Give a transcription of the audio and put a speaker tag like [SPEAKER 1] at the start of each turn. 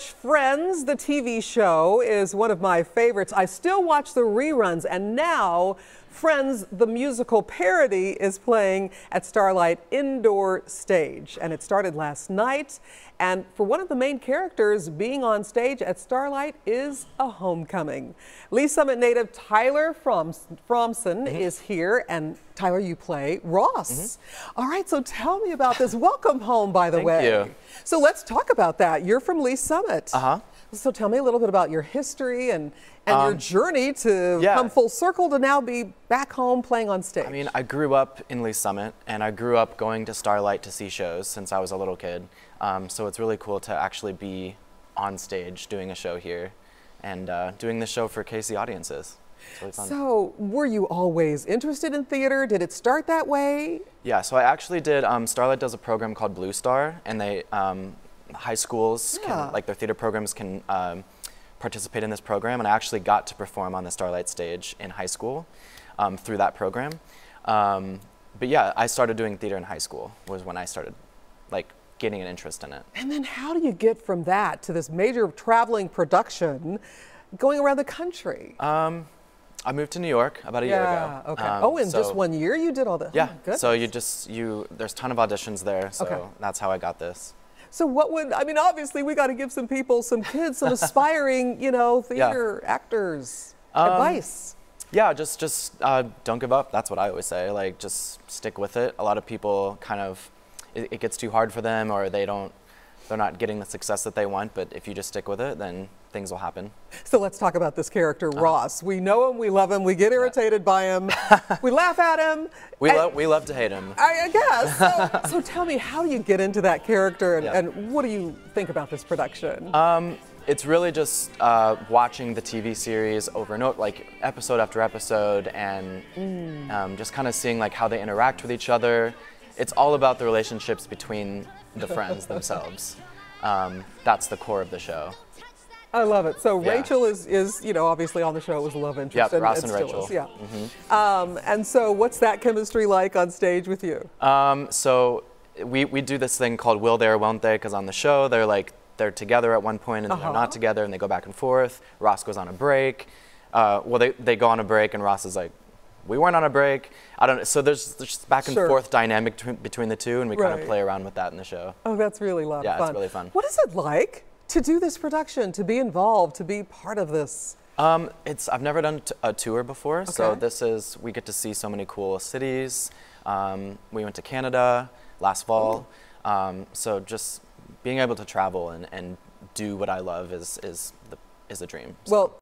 [SPEAKER 1] Friends, the TV show, is one of my favorites. I still watch the reruns, and now Friends, the musical parody, is playing at Starlight Indoor Stage. And it started last night. And for one of the main characters, being on stage at Starlight is a homecoming. Lee Summit native Tyler Fromson is here. And Tyler, you play Ross. All right, so tell me about this. Welcome home, by the way.
[SPEAKER 2] Thank you.
[SPEAKER 1] So let's talk about that. You're from Lee Summit. So tell me a little bit about your history and your journey to come full circle to now be back home playing on stage.
[SPEAKER 2] I mean, I grew up in Lee Summit, and I grew up going to Starlight to see shows since I was a little kid. So it's really cool to actually be on stage doing a show here and doing the show for KC audiences. It's really fun.
[SPEAKER 1] So were you always interested in theater? Did it start that way?
[SPEAKER 2] Yeah, so I actually did, Starlight does a program called Blue Star, and they, high schools, can, like their theater programs can participate in this program, and I actually got to perform on the Starlight stage in high school through that program. But yeah, I started doing theater in high school, was when I started like getting an interest in it.
[SPEAKER 1] And then how do you get from that to this major traveling production going around the country?
[SPEAKER 2] I moved to New York about a year ago.
[SPEAKER 1] Okay. In just 1 year you did all that?
[SPEAKER 2] Yeah,
[SPEAKER 1] Oh,
[SPEAKER 2] so there's a ton of auditions there, so that's how I got this.
[SPEAKER 1] So I mean, obviously we got to give some people, some kids, some aspiring, theater actors advice.
[SPEAKER 2] Yeah, just don't give up. That's what I always say. Like, just stick with it. A lot of people kind of, it gets too hard for them, or they're not getting the success that they want, but if you just stick with it, then things will happen.
[SPEAKER 1] So let's talk about this character, Ross. We know him, we love him, we get irritated by him, we laugh at him.
[SPEAKER 2] We love to hate him.
[SPEAKER 1] I guess. So tell me, how do you get into that character, and what do you think about this production?
[SPEAKER 2] It's really just watching the TV series over and over, like episode after episode, and just kind of seeing like how they interact with each other. It's all about the relationships between the friends themselves. That's the core of the show.
[SPEAKER 1] I love it. So Rachel is obviously on the show was a love interest.
[SPEAKER 2] Yeah, Ross and Rachel.
[SPEAKER 1] And so what's that chemistry like on stage with you?
[SPEAKER 2] So we do this thing called Will They or Won't They, because on the show they're together at one point and then they're not together, and they go back and forth. Ross goes on a break. Well, they go on a break and Ross is like, we weren't on a break. I don't know. So there's just back and forth dynamic between the two, and we kind of play around with that in the show.
[SPEAKER 1] Oh, that's really a lot of fun.
[SPEAKER 2] Yeah, it's really fun.
[SPEAKER 1] What is it like to do this production, to be involved, to be part of this?
[SPEAKER 2] I've never done a tour before, so we get to see so many cool cities. We went to Canada last fall, so just being able to travel and do what I love is a dream. So.
[SPEAKER 1] Well.